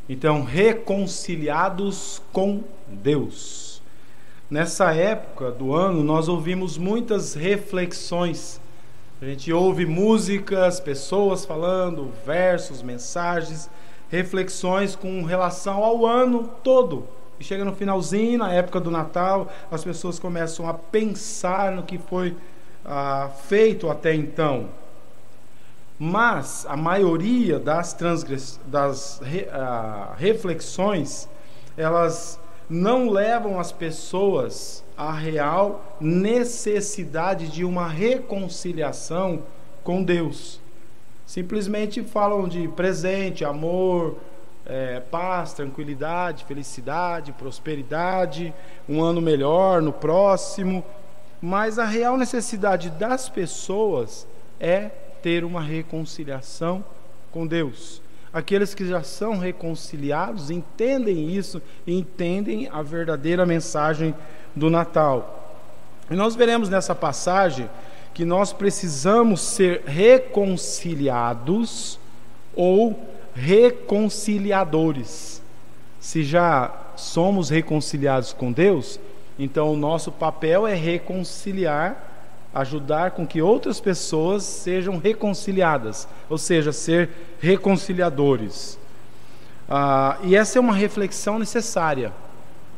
Então, reconciliados com Deus. Nessa época do ano, nós ouvimos muitas reflexões. A gente ouve músicas, pessoas falando, versos, mensagens, reflexões com relação ao ano todo. E chega no finalzinho, na época do Natal, as pessoas começam a pensar no que foi feito até então. Mas a maioria das reflexões, elas não levam as pessoas à real necessidade de uma reconciliação com Deus. Simplesmente falam de presente, amor, paz, tranquilidade, felicidade, prosperidade, um ano melhor no próximo. Mas a real necessidade das pessoas é ter uma reconciliação com Deus. Aqueles que já são reconciliados entendem isso e entendem a verdadeira mensagem do Natal. E nós veremos nessa passagem que nós precisamos ser reconciliados ou reconciliadores. Se já somos reconciliados com Deus, então o nosso papel é reconciliar, ajudar com que outras pessoas sejam reconciliadas, ou seja, ser reconciliadores. E essa é uma reflexão necessária.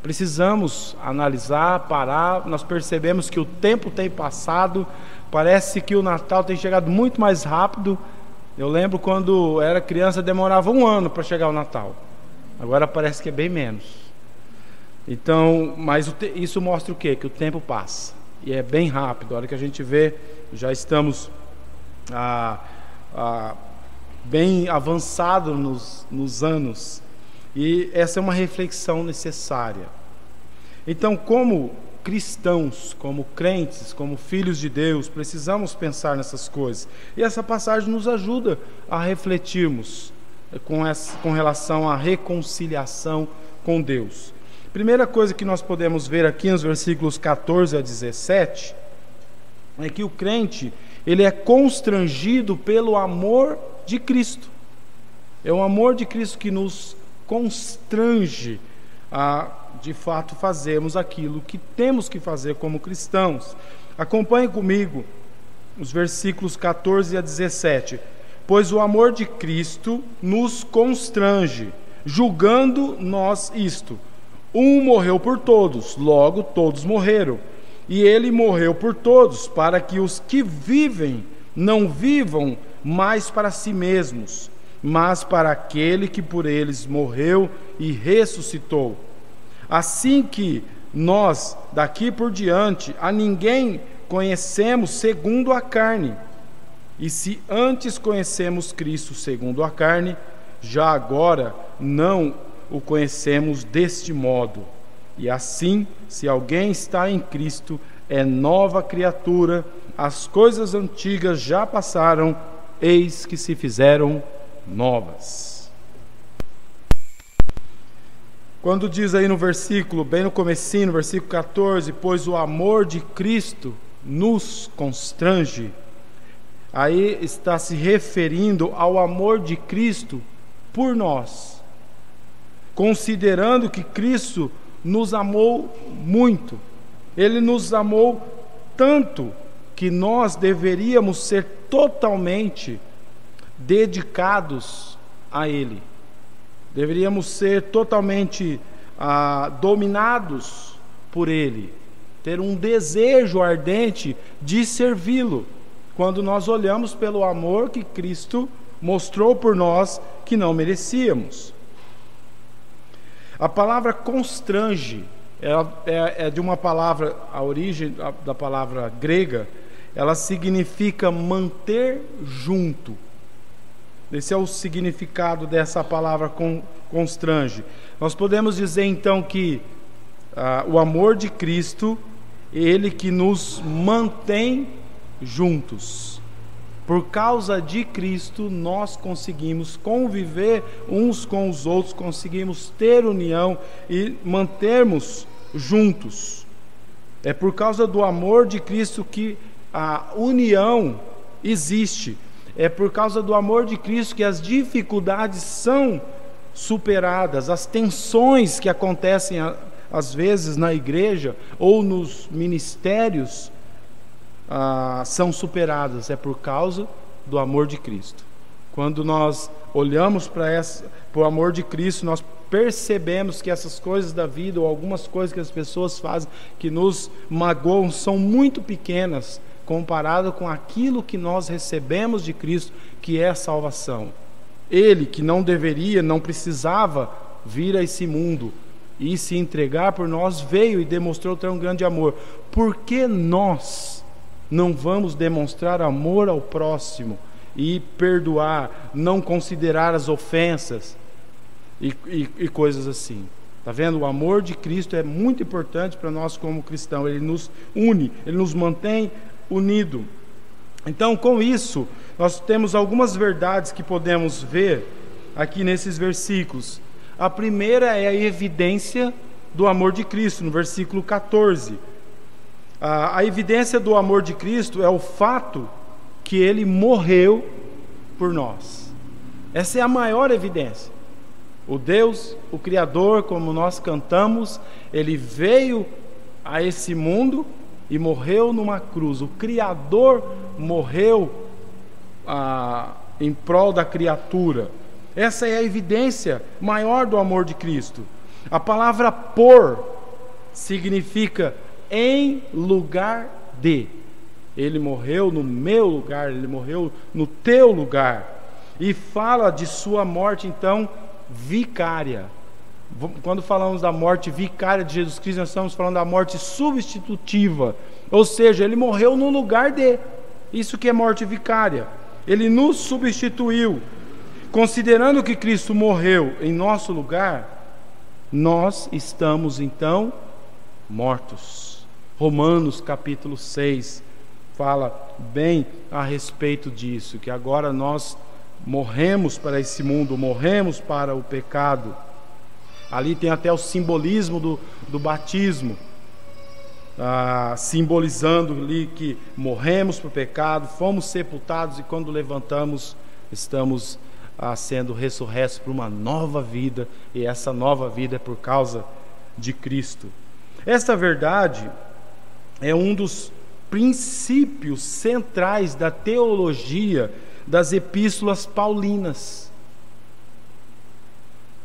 Precisamos analisar, parar. Nós percebemos que o tempo tem passado, parece que o Natal tem chegado muito mais rápido. Eu lembro quando era criança demorava 1 ano para chegar o Natal, agora parece que é bem menos. Então, mas isso mostra o quê? Que o tempo passa. E é bem rápido. A hora que a gente vê, já estamos bem avançados nos anos. E essa é uma reflexão necessária. Então, como cristãos, como crentes, como filhos de Deus, precisamos pensar nessas coisas. E essa passagem nos ajuda a refletirmos com relação à reconciliação com Deus. Primeira coisa que nós podemos ver aqui nos versículos 14 a 17 é que o crente, ele é constrangido pelo amor de Cristo. É o amor de Cristo que nos constrange a, de fato, fazermos aquilo que temos que fazer como cristãos. Acompanhe comigo os versículos 14 a 17. Pois o amor de Cristo nos constrange, julgando nós isto: um morreu por todos, logo todos morreram. E ele morreu por todos, para que os que vivem não vivam mais para si mesmos, mas para aquele que por eles morreu e ressuscitou. Assim que nós, daqui por diante, a ninguém conhecemos segundo a carne. E se antes conhecemos Cristo segundo a carne, já agora não o conhecemos deste modo. E assim, se alguém está em Cristo, é nova criatura, as coisas antigas já passaram, eis que se fizeram novas. Quando diz aí no versículo, bem no comecinho, no versículo 14, pois o amor de Cristo nos constrange, aí está se referindo ao amor de Cristo por nós, considerando que Cristo nos amou muito. Ele nos amou tanto que nós deveríamos ser totalmente dedicados a Ele. Deveríamos ser totalmente dominados por Ele, ter um desejo ardente de servi-lo, quando nós olhamos pelo amor que Cristo mostrou por nós que não merecíamos. A palavra constrange é de uma palavra, a origem da palavra grega, ela significa manter junto. Esse é o significado dessa palavra constrange. Nós podemos dizer então que o amor de Cristo, ele que nos mantém juntos. Por causa de Cristo, nós conseguimos conviver uns com os outros, conseguimos ter união e mantermos juntos. É por causa do amor de Cristo que a união existe. É por causa do amor de Cristo que as dificuldades são superadas, as tensões que acontecem às vezes na igreja ou nos ministérios são superadas, é por causa do amor de Cristo. Quando nós olhamos para o amor de Cristo, nós percebemos que essas coisas da vida, ou algumas coisas que as pessoas fazem que nos magoam, são muito pequenas comparado com aquilo que nós recebemos de Cristo, que é a salvação. Ele, que não deveria, não precisava vir a esse mundo e se entregar por nós, veio e demonstrou ter um grande amor. Por que nós não vamos demonstrar amor ao próximo e perdoar, não considerar as ofensas e coisas assim? Está vendo? O amor de Cristo é muito importante para nós como cristãos. Ele nos une, ele nos mantém unido. Então, com isso, nós temos algumas verdades que podemos ver aqui nesses versículos. A primeira é a evidência do amor de Cristo, no versículo 14. A evidência do amor de Cristo é o fato que Ele morreu por nós. Essa é a maior evidência. O Deus, o Criador, como nós cantamos, Ele veio a esse mundo e morreu numa cruz. O Criador morreu em prol da criatura. Essa é a evidência maior do amor de Cristo. A palavra por significa em lugar de. Ele morreu no meu lugar, Ele morreu no teu lugar. E fala de sua morte, então, vicária. Quando falamos da morte vicária de Jesus Cristo, nós estamos falando da morte substitutiva. Ou seja, Ele morreu no lugar de. Isso que é morte vicária. Ele nos substituiu. Considerando que Cristo morreu em nosso lugar, nós estamos então mortos. Romanos capítulo 6 fala bem a respeito disso, que agora nós morremos para esse mundo, morremos para o pecado. Ali tem até o simbolismo do batismo, simbolizando ali que morremos para o pecado, fomos sepultados e quando levantamos, estamos sendo ressurretos para uma nova vida, e essa nova vida é por causa de Cristo. Esta verdade é um dos princípios centrais da teologia das epístolas paulinas.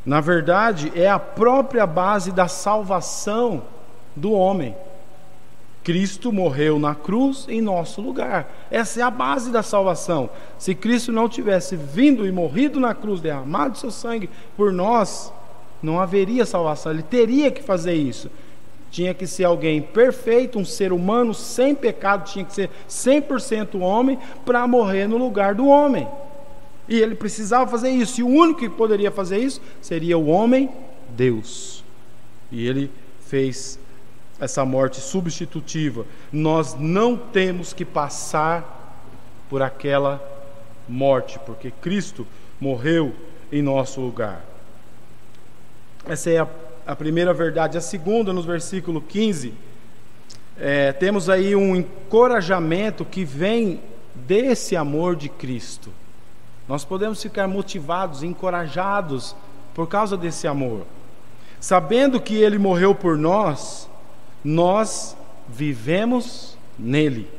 Na verdade, é a própria base da salvação do homem. Cristo morreu na cruz em nosso lugar. Essa é a base da salvação. Se Cristo não tivesse vindo e morrido na cruz, derramado seu sangue por nós, não haveria salvação. Ele teria que fazer isso. Tinha que ser alguém perfeito, um ser humano sem pecado, tinha que ser 100% homem para morrer no lugar do homem. E ele precisava fazer isso, e o único que poderia fazer isso seria o homem, Deus. E ele fez essa morte substitutiva. Nós não temos que passar por aquela morte, porque Cristo morreu em nosso lugar. Essa é a primeira verdade. A segunda, no versículo 15, temos aí um encorajamento que vem desse amor de Cristo. Nós podemos ficar motivados, encorajados por causa desse amor. Sabendo que Ele morreu por nós, nós vivemos nele.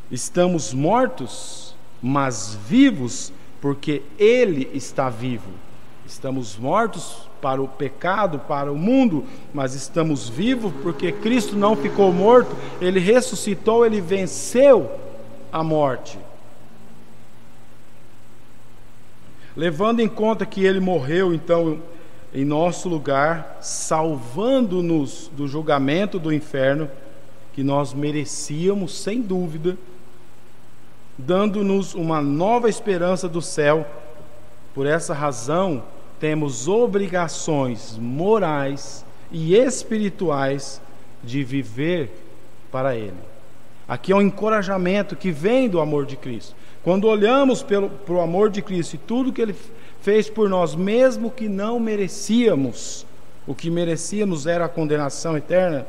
Estamos mortos, mas vivos, porque Ele está vivo. Estamos mortos para o pecado, para o mundo, mas estamos vivos porque Cristo não ficou morto, Ele ressuscitou, Ele venceu a morte. Levando em conta que Ele morreu, então, em nosso lugar, salvando-nos do julgamento do inferno, que nós merecíamos, sem dúvida, dando-nos uma nova esperança do céu. Por essa razão, temos obrigações morais e espirituais de viver para Ele. Aqui é um encorajamento que vem do amor de Cristo. Quando olhamos para o amor de Cristo e tudo que Ele fez por nós, mesmo que não merecíamos, o que merecíamos era a condenação eterna,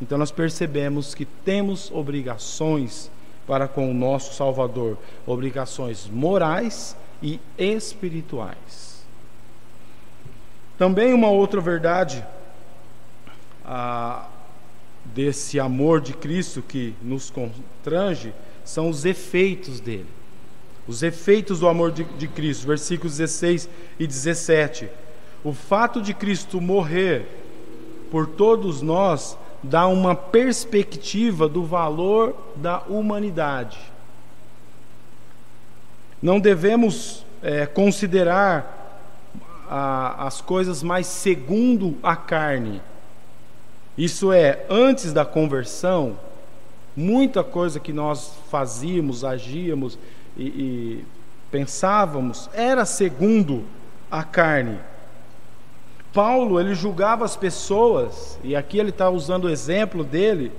então nós percebemos que temos obrigações para com o nosso Salvador, obrigações morais e espirituais. Também uma outra verdade desse amor de Cristo que nos constrange são os efeitos dele. Os efeitos do amor de Cristo, versículos 16 e 17. O fato de Cristo morrer por todos nós dá uma perspectiva do valor da humanidade. Não devemos considerar as coisas mais segundo a carne. Isso é, antes da conversão, muita coisa que nós fazíamos, agíamos e pensávamos era segundo a carne. Paulo, ele julgava as pessoas, e aqui ele está usando o exemplo dele,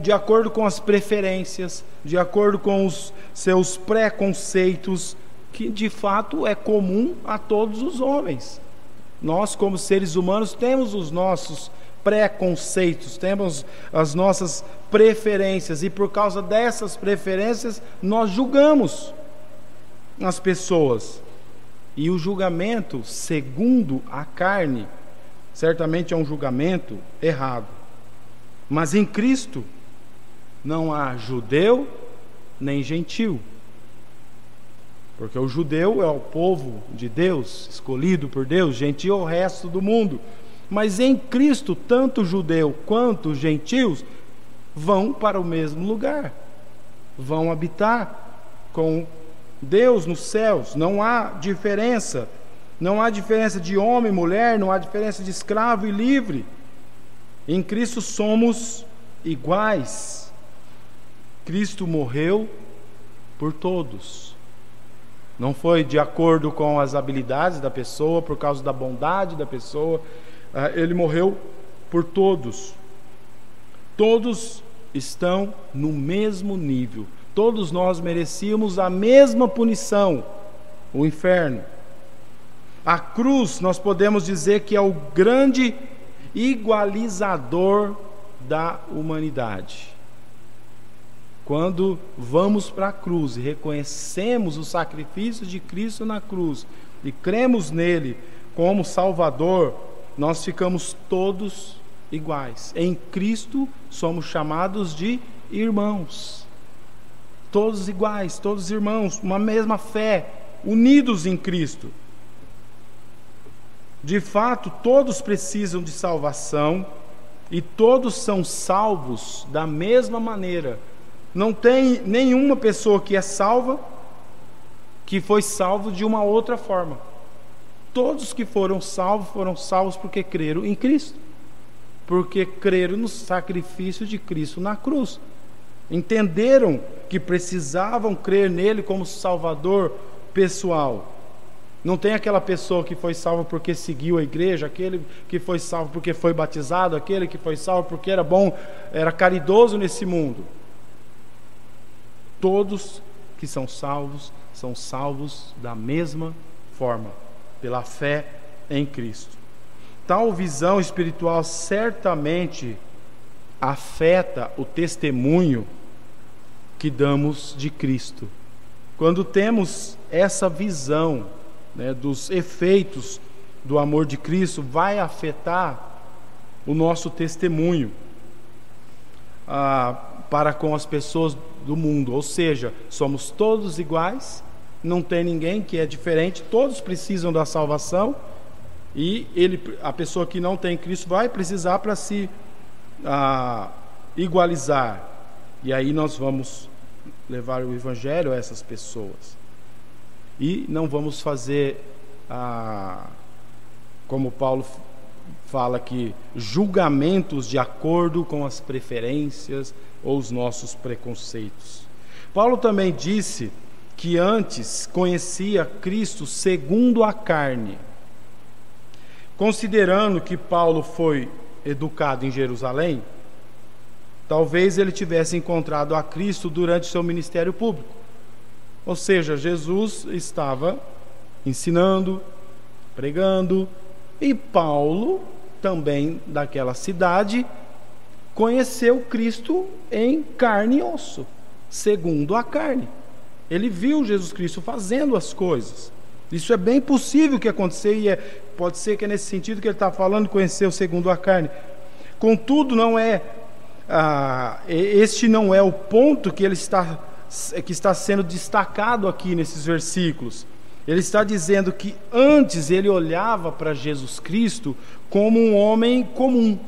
de acordo com as preferências, de acordo com os seus preconceitos, que de fato é comum a todos os homens. Nós, como seres humanos, temos os nossos preconceitos, temos as nossas preferências, e por causa dessas preferências nós julgamos as pessoas. E o julgamento segundo a carne certamente é um julgamento errado. Mas em Cristo não há judeu nem gentil, porque o judeu é o povo de Deus, escolhido por Deus, gentil é o resto do mundo. Mas em Cristo, tanto judeu quanto gentios vão para o mesmo lugar, vão habitar com Deus nos céus. Não há diferença, não há diferença de homem e mulher, não há diferença de escravo e livre. Em Cristo somos iguais. Cristo morreu por todos. Não foi de acordo com as habilidades da pessoa, por causa da bondade da pessoa. Ele morreu por todos. Todos estão no mesmo nível. Todos nós merecíamos a mesma punição, o inferno. A cruz, nós podemos dizer que é o grande igualizador da humanidade. Quando vamos para a cruz e reconhecemos o sacrifício de Cristo na cruz e cremos nele como Salvador, nós ficamos todos iguais. Em Cristo somos chamados de irmãos. Todos iguais, todos irmãos, uma mesma fé, unidos em Cristo. De fato, todos precisam de salvação e todos são salvos da mesma maneira. Não tem nenhuma pessoa que é salva que foi salvo de uma outra forma. Todos que foram salvos porque creram em Cristo, porque creram no sacrifício de Cristo na cruz. Entenderam que precisavam crer nele como Salvador pessoal. Não tem aquela pessoa que foi salva porque seguiu a igreja, aquele que foi salvo porque foi batizado, aquele que foi salvo porque era bom, era caridoso nesse mundo. Todos que são salvos da mesma forma, pela fé em Cristo. Tal visão espiritual certamente afeta o testemunho que damos de Cristo. Quando temos essa visão, dos efeitos do amor de Cristo, vai afetar o nosso testemunho para com as pessoas do mundo. Ou seja, somos todos iguais, não tem ninguém que é diferente, todos precisam da salvação, e a pessoa que não tem Cristo vai precisar para se igualizar. E aí nós vamos levar o Evangelho a essas pessoas. E não vamos fazer, como Paulo fala aqui, julgamentos de acordo com as preferências ou os nossos preconceitos. Paulo também disse que antes conhecia Cristo segundo a carne. Considerando que Paulo foi educado em Jerusalém, talvez ele tivesse encontrado a Cristo durante seu ministério público. Ou seja, Jesus estava ensinando, pregando, e Paulo, também daquela cidade, conheceu Cristo em carne e osso, segundo a carne. Ele viu Jesus Cristo fazendo as coisas. Isso é bem possível que aconteça, e pode ser que é nesse sentido que ele está falando, conheceu segundo a carne. Contudo, este não é o ponto que está sendo destacado aqui nesses versículos. Ele está dizendo que antes ele olhava para Jesus Cristo como um homem comum,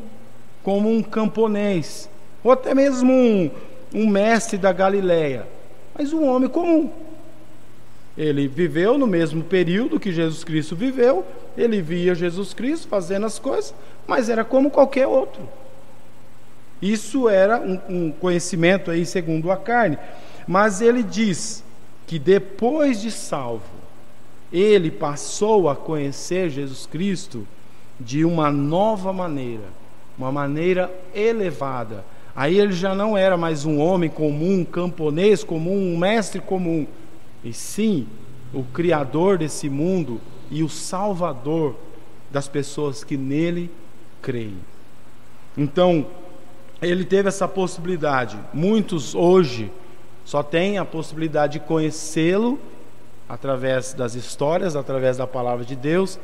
como um camponês, ou até mesmo um mestre da Galileia, mas um homem comum. Ele viveu no mesmo período que Jesus Cristo viveu, ele via Jesus Cristo fazendo as coisas, mas era como qualquer outro. Isso era um conhecimento aí segundo a carne. Mas ele diz que depois de salvo, ele passou a conhecer Jesus Cristo de uma nova maneira, uma maneira elevada. Aí ele já não era mais um homem comum, um camponês comum, um mestre comum, e sim o Criador desse mundo e o Salvador das pessoas que nele creem. Então, ele teve essa possibilidade. Muitos hoje só têm a possibilidade de conhecê-lo através das histórias, através da palavra de Deus,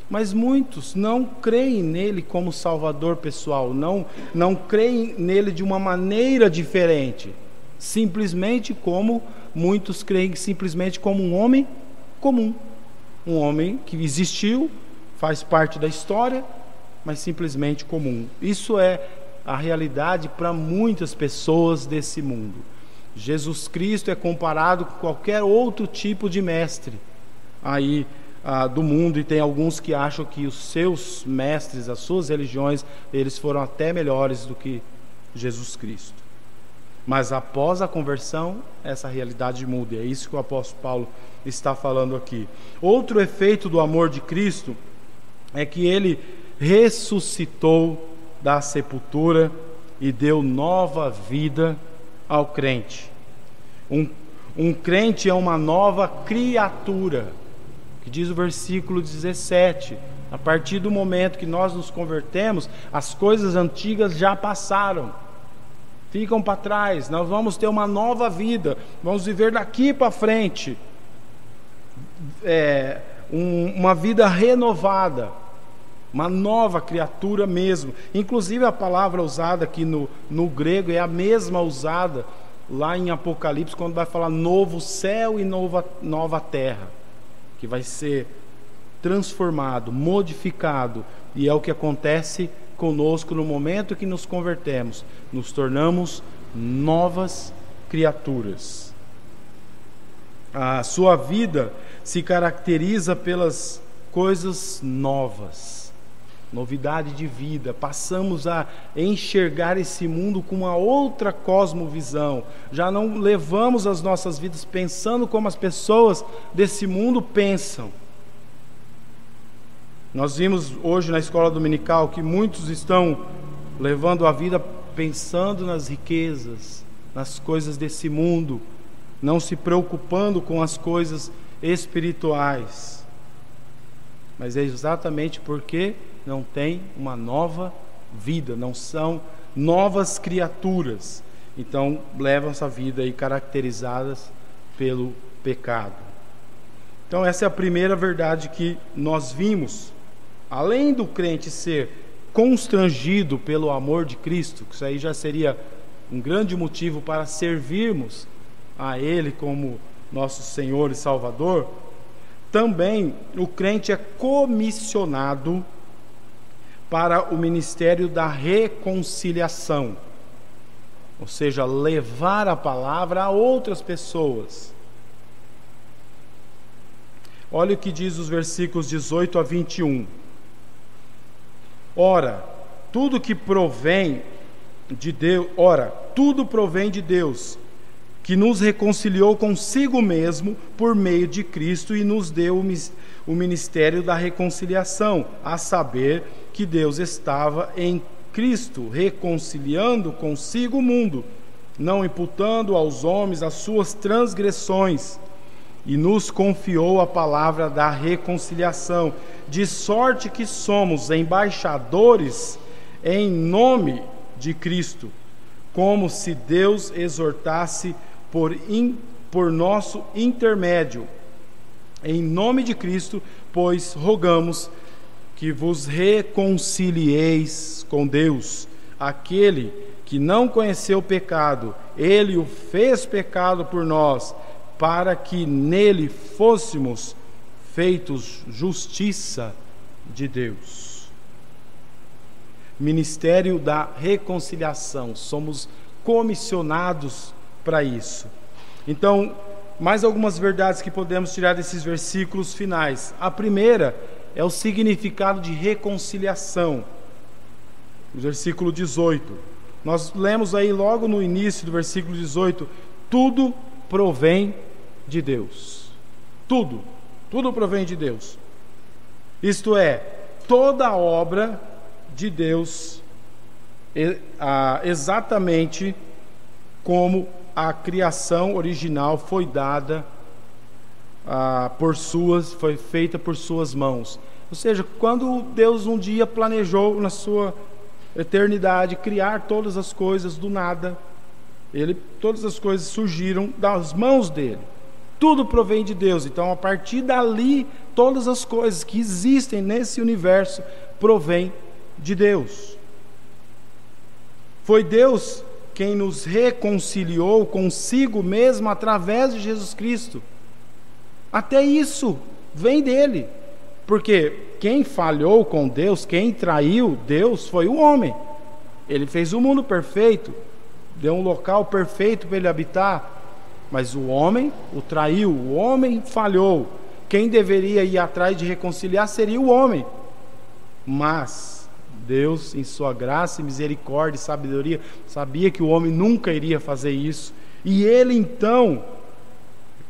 mas muitos não creem nele como Salvador pessoal, não creem nele de uma maneira diferente, simplesmente como muitos creem simplesmente como um homem comum, um homem que existiu, faz parte da história, mas simplesmente comum. Isso é a realidade para muitas pessoas desse mundo. Jesus Cristo é comparado com qualquer outro tipo de mestre aí do mundo, e tem alguns que acham que os seus mestres, as suas religiões, eles foram até melhores do que Jesus Cristo. Mas após a conversão, essa realidade muda, e é isso que o apóstolo Paulo está falando aqui. Outro efeito do amor de Cristo é que ele ressuscitou da sepultura e deu nova vida ao crente. Um crente é uma nova criatura, que diz o versículo 17. A partir do momento que nós nos convertemos, as coisas antigas já passaram, ficam para trás. Nós vamos ter uma nova vida, vamos viver daqui para frente uma vida renovada, uma nova criatura mesmo. Inclusive a palavra usada aqui no grego é a mesma usada lá em Apocalipse, quando vai falar novo céu e nova terra, que vai ser transformado, modificado, e é o que acontece conosco no momento que nos convertemos, nos tornamos novas criaturas. A sua vida se caracteriza pelas coisas novas, novidade de vida. Passamos a enxergar esse mundo com uma outra cosmovisão. Já não levamos as nossas vidas pensando como as pessoas desse mundo pensam. Nós vimos hoje na escola dominical que muitos estão levando a vida pensando nas riquezas, nas coisas desse mundo, não se preocupando com as coisas espirituais. Mas é exatamente porque não tem uma nova vida, não são novas criaturas. Então levam essa vida aí caracterizadas pelo pecado. Então essa é a primeira verdade que nós vimos. Além do crente ser constrangido pelo amor de Cristo, que isso aí já seria um grande motivo para servirmos a Ele como nosso Senhor e Salvador, também o crente é comissionado para o ministério da reconciliação, ou seja, levar a palavra a outras pessoas. Olha o que diz os versículos 18 a 21. Ora, tudo provém de Deus, que nos reconciliou consigo mesmo por meio de Cristo e nos deu o ministério da reconciliação, a saber que Deus estava em Cristo, reconciliando consigo o mundo, não imputando aos homens as suas transgressões, e nos confiou a palavra da reconciliação, de sorte que somos embaixadores em nome de Cristo, como se Deus exortasse por nosso intermédio. Em nome de Cristo, pois, rogamos que vos reconcilieis com Deus. Aquele que não conheceu o pecado, ele o fez pecado por nós, para que nele fôssemos feitos justiça de Deus. Ministério da reconciliação. Somos comissionados para isso. Então, mais algumas verdades que podemos tirar desses versículos finais. A primeira é o significado de reconciliação. O versículo 18. Nós lemos aí logo no início do versículo 18: tudo provém de Deus. Tudo provém de Deus. Isto é, toda a obra de Deus, exatamente como a criação original foi dada foi feita por suas mãos. Ou seja, quando Deus um dia planejou na sua eternidade criar todas as coisas do nada, todas as coisas surgiram das mãos dele. Tudo provém de Deus. Então, a partir dali, todas as coisas que existem nesse universo provém de Deus. Foi Deus quem nos reconciliou consigo mesmo através de Jesus Cristo. Até isso vem dele, porque quem falhou com Deus, quem traiu Deus foi o homem. Ele fez o mundo perfeito, deu um local perfeito para ele habitar, mas o homem o traiu, o homem falhou. Quem deveria ir atrás de reconciliar seria o homem, mas Deus, em sua graça e misericórdia e sabedoria, sabia que o homem nunca iria fazer isso, e ele então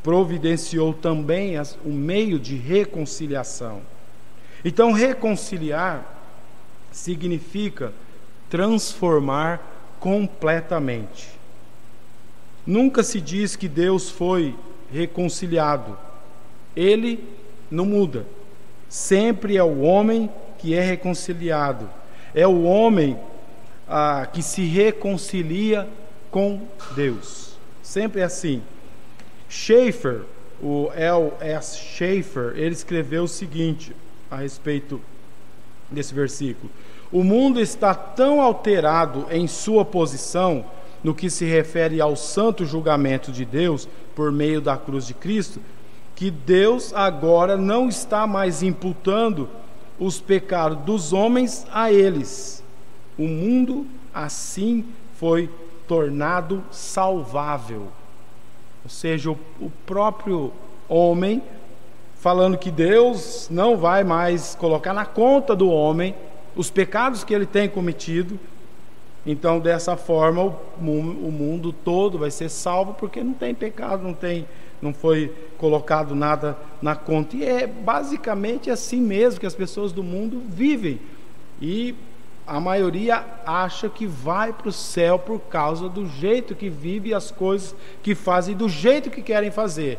providenciou também o meio de reconciliação. Então, reconciliar significa transformar completamente. Nunca se diz que Deus foi reconciliado. Ele não muda. Sempre é o homem que é reconciliado. É o homem que se reconcilia com Deus. Sempre é assim. Schaeffer, o L.S. Schaeffer, ele escreveu o seguinte a respeito desse versículo: o mundo está tão alterado em sua posição no que se refere ao santo julgamento de Deus por meio da cruz de Cristo, que Deus agora não está mais imputando os pecados dos homens a eles. O mundo assim foi tornado salvável. Ou seja, o próprio homem falando que Deus não vai mais colocar na conta do homem os pecados que ele tem cometido. Então, dessa forma, o mundo todo vai ser salvo, porque não tem pecado, não foi colocado nada na conta. E é basicamente assim mesmo que as pessoas do mundo vivem. E a maioria acha que vai para o céu por causa do jeito que vive, as coisas que fazem, do jeito que querem fazer.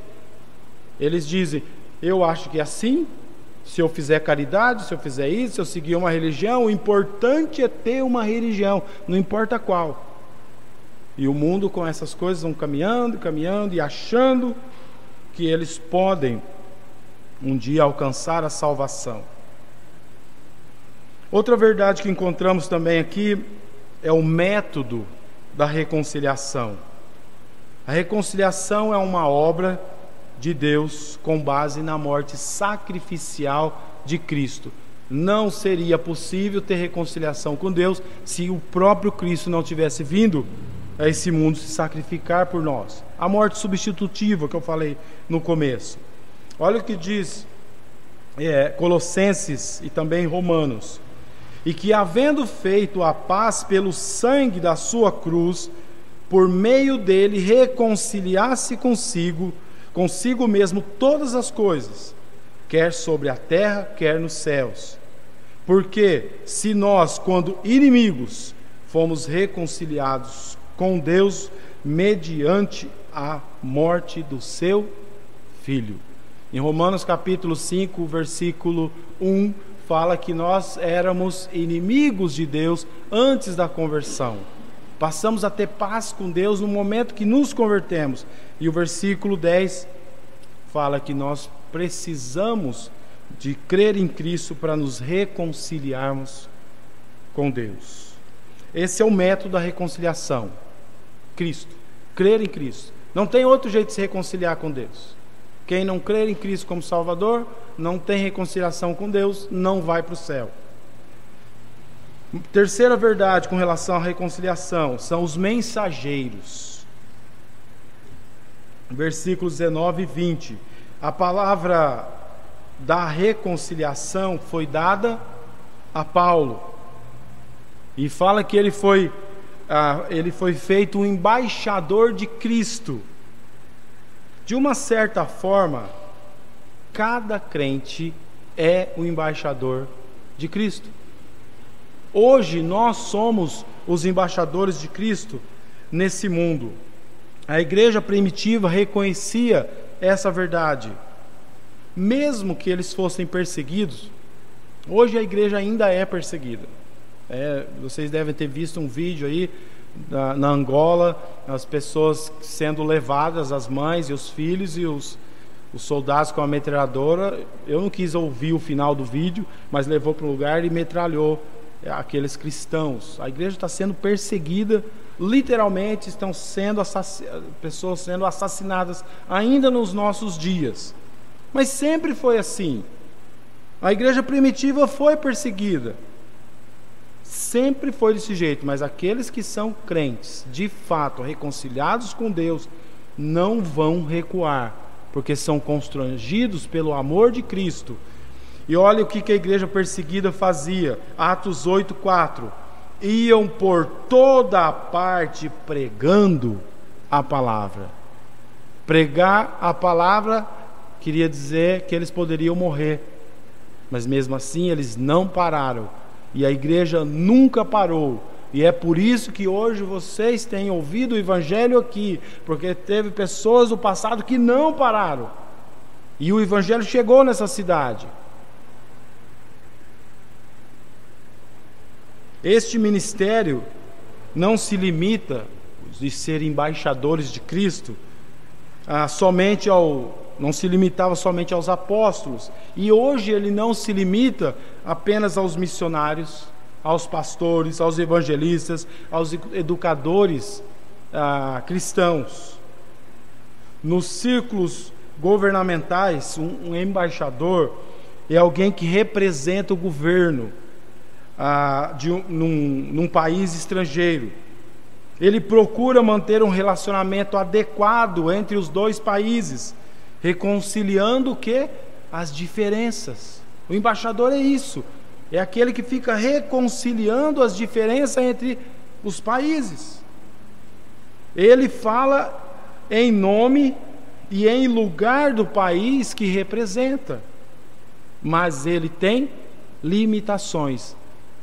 Eles dizem: eu acho que é assim, se eu fizer caridade, se eu fizer isso, se eu seguir uma religião, o importante é ter uma religião, não importa qual. E o mundo com essas coisas vão caminhando e achando que eles podem um dia alcançar a salvação. Outra verdade que encontramos também aqui é o método da reconciliação. A reconciliação é uma obra de Deus com base na morte sacrificial de Cristo. Não seria possível ter reconciliação com Deus se o próprio Cristo não tivesse vindo a esse mundo se sacrificar por nós. A morte substitutiva que eu falei no começo. Olha o que diz Colossenses e também Romanos: e que, havendo feito a paz pelo sangue da sua cruz, por meio dele reconciliasse consigo mesmo todas as coisas, quer sobre a terra, quer nos céus. Porque se nós, quando inimigos, fomos reconciliados com Deus mediante a morte do seu Filho. Em Romanos capítulo 5, versículo 1, fala que nós éramos inimigos de Deus antes da conversão. Passamos a ter paz com Deus no momento que nos convertemos. E o versículo 10 fala que nós precisamos de crer em Cristo para nos reconciliarmos com Deus. Esse é o método da reconciliação. Cristo. Crer em Cristo. Não tem outro jeito de se reconciliar com Deus. Quem não crer em Cristo como Salvador, não tem reconciliação com Deus, não vai para o céu. Terceira verdade com relação à reconciliação são os mensageiros. Versículos 19 e 20. A palavra da reconciliação foi dada a Paulo. E fala que ele foi feito um embaixador de Cristo. De uma certa forma, cada crente é o embaixador de Cristo. Hoje nós somos os embaixadores de Cristo nesse mundo. A igreja primitiva reconhecia essa verdade. Mesmo que eles fossem perseguidos, hoje a igreja ainda é perseguida. Vocês devem ter visto um vídeo aí na Angola, as pessoas sendo levadas, as mães e os filhos e os soldados com a metralhadora. Eu não quis ouvir o final do vídeo, mas levou para um lugar e metralhou aqueles cristãos. A igreja está sendo perseguida, literalmente estão sendo pessoas sendo assassinadas ainda nos nossos dias. Mas sempre foi assim. A igreja primitiva foi perseguida. Sempre foi desse jeito, mas aqueles que são crentes, de fato, reconciliados com Deus, não vão recuar, porque são constrangidos pelo amor de Cristo. E olha o que a igreja perseguida fazia. Atos 8:4. Iam por toda a parte pregando a palavra. Pregar a palavra queria dizer que eles poderiam morrer, mas mesmo assim eles não pararam. E a igreja nunca parou. E é por isso que hoje vocês têm ouvido o evangelho aqui, porque teve pessoas do passado que não pararam. E o evangelho chegou nessa cidade. Este ministério não se limita de ser embaixadores de Cristo não se limitava somente aos apóstolos, e hoje ele não se limita apenas aos missionários, aos pastores, aos evangelistas, aos educadores cristãos. Nos círculos governamentais, um embaixador é alguém que representa o governo num país estrangeiro. Ele procura manter um relacionamento adequado entre os dois países, reconciliando o quê? As diferenças. O embaixador é isso, é aquele que fica reconciliando as diferenças entre os países. Ele fala em nome e em lugar do país que representa, mas ele tem limitações.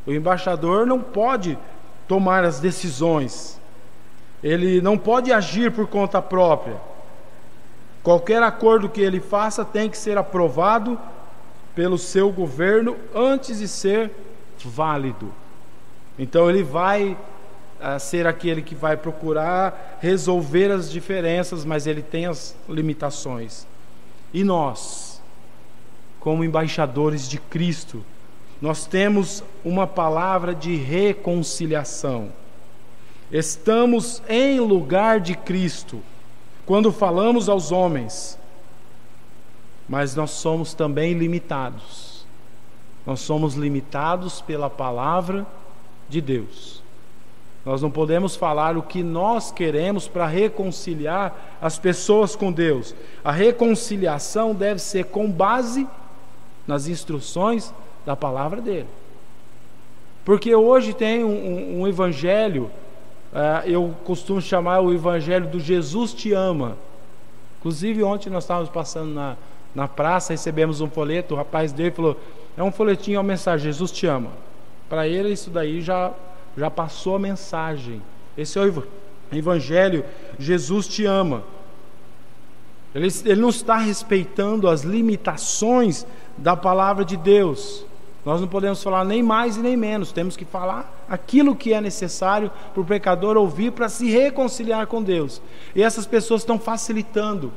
O embaixador não pode tomar as decisões, ele não pode agir por conta própria. Qualquer acordo que ele faça tem que ser aprovado pelo seu governo antes de ser válido. Então ele vai ser aquele que vai procurar resolver as diferenças, mas ele tem as limitações. E nós, como embaixadores de Cristo, nós temos uma palavra de reconciliação. Estamos em lugar de Cristo quando falamos aos homens, mas nós somos também limitados. Nós somos limitados pela palavra de Deus. Nós não podemos falar o que nós queremos para reconciliar as pessoas com Deus. A reconciliação deve ser com base nas instruções da palavra dele. Porque hoje tem um evangelho, eu costumo chamar o evangelho do Jesus te ama. Inclusive ontem nós estávamos passando na praça, recebemos um folheto, o rapaz dele falou, é um folhetinho, é uma mensagem, Jesus te ama. Para ele isso daí já passou a mensagem. Esse é o evangelho, Jesus te ama. Ele não está respeitando as limitações da palavra de Deus. Nós não podemos falar nem mais e nem menos, temos que falar aquilo que é necessário para o pecador ouvir para se reconciliar com Deus. E essas pessoas estão facilitando.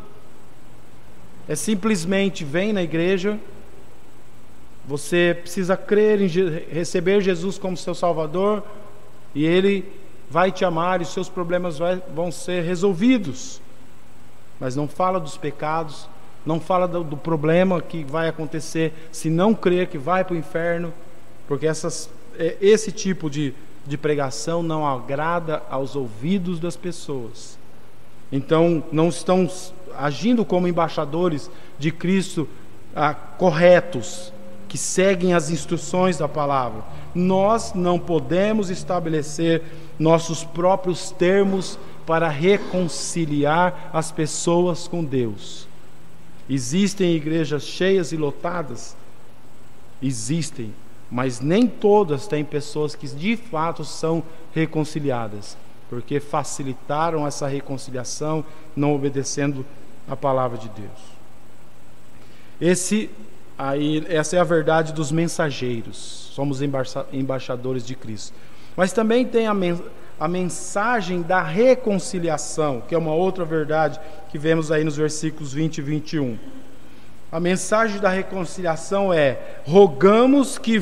é simplesmente vem na igreja, você precisa crer em receber Jesus como seu Salvador, e Ele vai te amar e os seus problemas vão ser resolvidos. Mas não fala dos pecados, não fala do problema que vai acontecer se não crer, que vai para o inferno, porque esse tipo de pregação não agrada aos ouvidos das pessoas. Então não estão agindo como embaixadores de Cristo corretos, que seguem as instruções da palavra. Nós não podemos estabelecer nossos próprios termos para reconciliar as pessoas com Deus. Existem igrejas cheias e lotadas? Existem, mas nem todas têm pessoas que de fato são reconciliadas, porque facilitaram essa reconciliação não obedecendo a palavra de Deus. Essa é a verdade dos mensageiros. Somos embaixadores de Cristo. Mas também tem a mensagem da reconciliação, que é uma outra verdade que vemos aí nos versículos 20 e 21. A mensagem da reconciliação é: rogamos que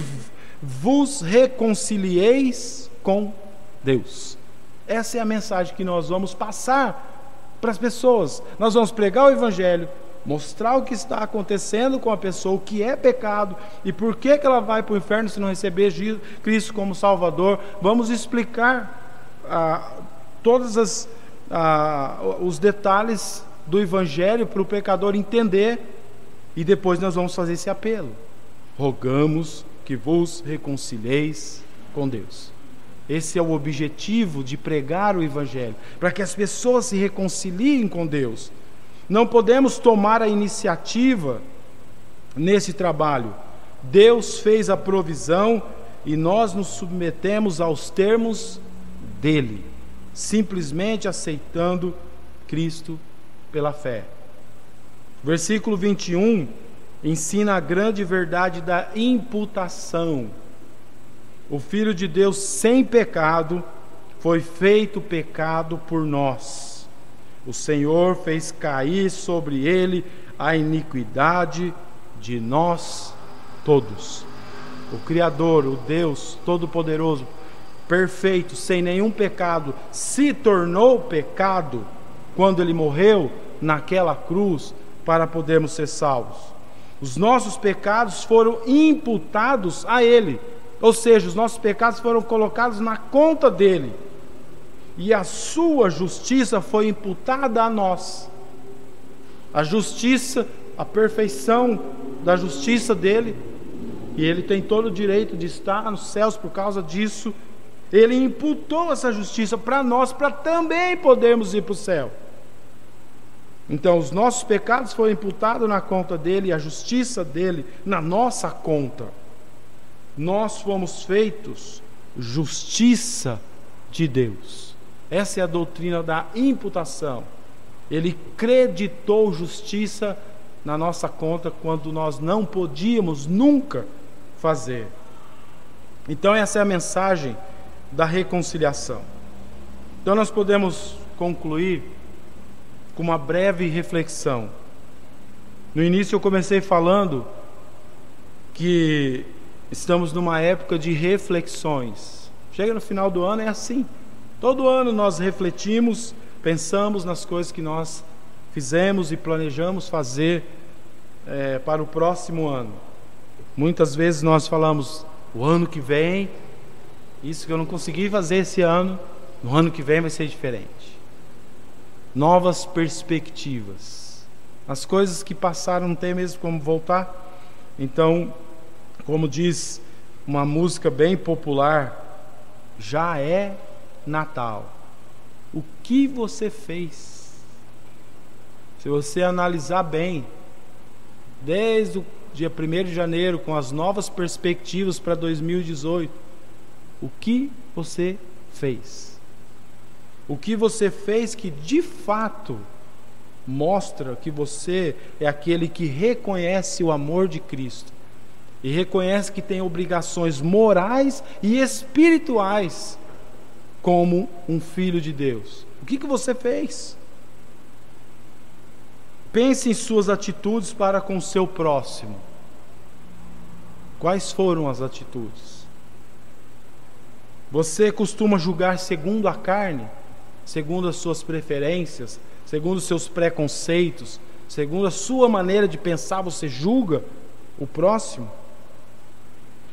vos reconcilieis com Deus. Essa é a mensagem que nós vamos passar para as pessoas. Nós vamos pregar o Evangelho, mostrar o que está acontecendo com a pessoa, o que é pecado e por que ela vai para o inferno se não receber Cristo como Salvador. Vamos explicar todos os detalhes do Evangelho para o pecador entender, e depois nós vamos fazer esse apelo: rogamos que vos reconcilieis com Deus. Esse é o objetivo de pregar o Evangelho, para que as pessoas se reconciliem com Deus. Não podemos tomar a iniciativa nesse trabalho. Deus fez a provisão e nós nos submetemos aos termos dele, simplesmente aceitando Cristo pela fé. Versículo 21 ensina a grande verdade da imputação. O Filho de Deus sem pecado foi feito pecado por nós. O Senhor fez cair sobre ele a iniquidade de nós todos. O Criador, o Deus Todo-Poderoso, perfeito, sem nenhum pecado, se tornou pecado quando ele morreu naquela cruz para podermos ser salvos. Os nossos pecados foram imputados a ele, ou seja, os nossos pecados foram colocados na conta dele, e a sua justiça foi imputada a nós. A justiça, a perfeição da justiça dele, e ele tem todo o direito de estar nos céus por causa disso. Ele imputou essa justiça para nós, para também podermos ir para o céu. Então os nossos pecados foram imputados na conta dele, e a justiça dele na nossa conta. Nós fomos feitos justiça de Deus. Essa é a doutrina da imputação. Ele creditou justiça na nossa conta quando nós não podíamos nunca fazer. Então essa é a mensagem da reconciliação. Então nós podemos concluir com uma breve reflexão. No início eu comecei falando que estamos numa época de reflexões. Chega no final do ano, é assim. Todo ano nós refletimos, pensamos nas coisas que nós fizemos e planejamos fazer para o próximo ano. Muitas vezes nós falamos: o ano que vem, isso que eu não consegui fazer esse ano, no ano que vem vai ser diferente. Novas perspectivas. As coisas que passaram não tem mesmo como voltar. Então, como diz uma música bem popular, já é Natal. O que você fez? Se você analisar bem, desde o dia 1º de janeiro, com as novas perspectivas para 2018, o que você fez? O que você fez que de fato mostra que você é aquele que reconhece o amor de Cristo e reconhece que tem obrigações morais e espirituais como um filho de Deus? O que você fez? Pense em suas atitudes para com o seu próximo. Quais foram as atitudes? Você costuma julgar segundo a carne, segundo as suas preferências, segundo os seus preconceitos, segundo a sua maneira de pensar, você julga o próximo?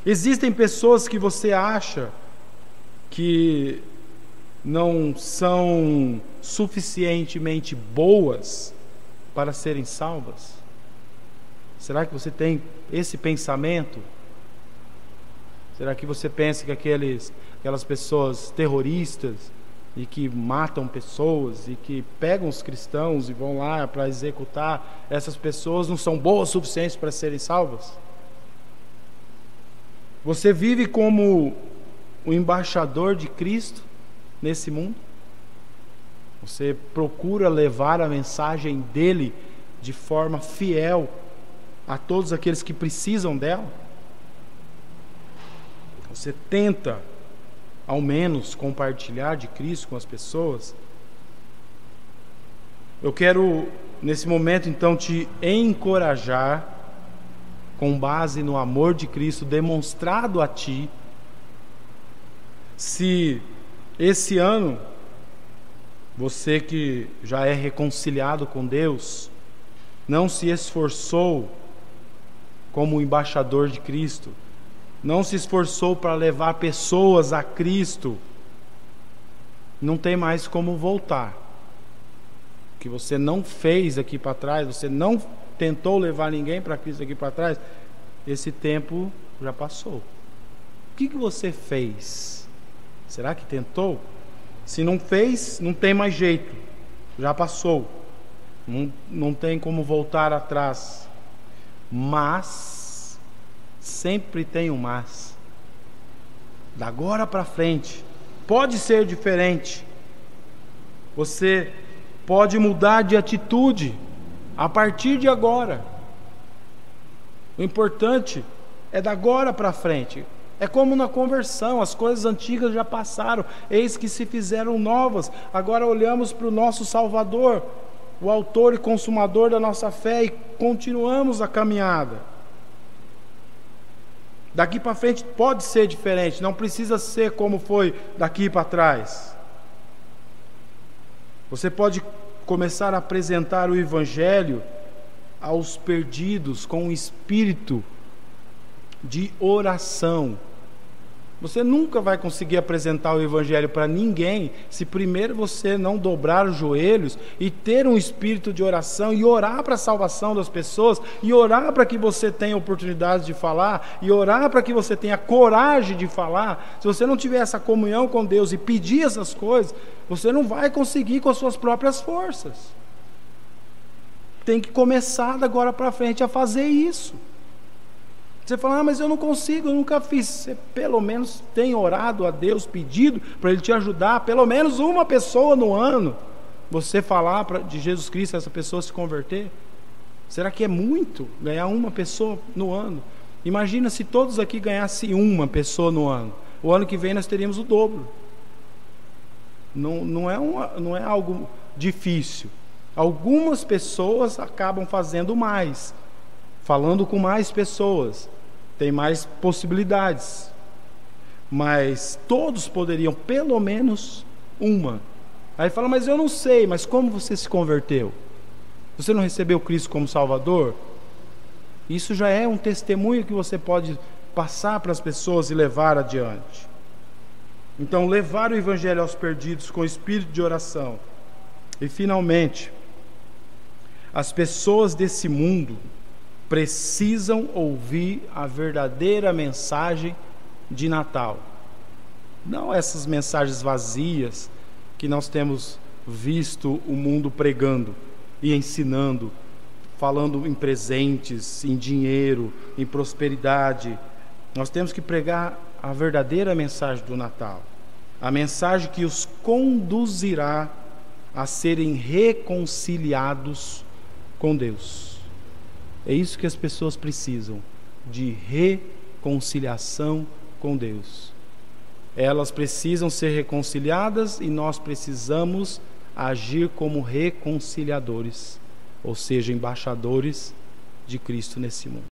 Existem pessoas que você acha que não são suficientemente boas para serem salvas? Será que você tem esse pensamento? Será que você pensa que aquelas pessoas terroristas e que matam pessoas e que pegam os cristãos e vão lá para executar essas pessoas não são boas o suficiente para serem salvas? Você vive como o embaixador de Cristo nesse mundo? Você procura levar a mensagem dele de forma fiel a todos aqueles que precisam dela? Você tenta, ao menos, compartilhar de Cristo com as pessoas? Eu quero, nesse momento, então, te encorajar, com base no amor de Cristo demonstrado a ti. Se esse ano, você que já é reconciliado com Deus, não se esforçou como embaixador de Cristo, não se esforçou para levar pessoas a Cristo, não tem mais como voltar. O que você não fez aqui para trás, você não tentou levar ninguém para Cristo aqui para trás, esse tempo já passou. O que você fez? Será que tentou? Se não fez, não tem mais jeito, já passou, não tem como voltar atrás. Mas sempre tem um mas. Da agora para frente pode ser diferente. Você pode mudar de atitude a partir de agora. O importante é da agora para frente. É como na conversão, as coisas antigas já passaram, eis que se fizeram novas. Agora olhamos para o nosso Salvador, o autor e consumador da nossa fé, e continuamos a caminhada. Daqui para frente pode ser diferente, não precisa ser como foi daqui para trás. Você pode começar a apresentar o Evangelho aos perdidos com um espírito de oração. Você nunca vai conseguir apresentar o Evangelho para ninguém se primeiro você não dobrar os joelhos e ter um espírito de oração e orar para a salvação das pessoas, e orar para que você tenha oportunidade de falar, e orar para que você tenha coragem de falar. Se você não tiver essa comunhão com Deus e pedir essas coisas, você não vai conseguir com as suas próprias forças. Tem que começar de agora para frente a fazer isso. Você fala, mas eu não consigo, eu nunca fiz. Você pelo menos tem orado a Deus, pedido para Ele te ajudar, pelo menos uma pessoa no ano, você falar de Jesus Cristo, essa pessoa se converter? Será que é muito ganhar uma pessoa no ano? Imagina se todos aqui ganhassem uma pessoa no ano. O ano que vem nós teríamos o dobro. Não é algo difícil. Algumas pessoas acabam fazendo mais, falando com mais pessoas, tem mais possibilidades, mas todos poderiam pelo menos uma. Aí fala, mas eu não sei, mas como você se converteu? Você não recebeu Cristo como Salvador? Isso já é um testemunho que você pode passar para as pessoas e levar adiante. Então, levar o Evangelho aos perdidos com espírito de oração. E finalmente, as pessoas desse mundo precisam ouvir a verdadeira mensagem de Natal. Não essas mensagens vazias que nós temos visto o mundo pregando e ensinando, falando em presentes, em dinheiro, em prosperidade. Nós temos que pregar a verdadeira mensagem do Natal, a mensagem que os conduzirá a serem reconciliados com Deus. É isso que as pessoas precisam, de reconciliação com Deus. Elas precisam ser reconciliadas e nós precisamos agir como reconciliadores. ou seja, embaixadores de Cristo nesse mundo.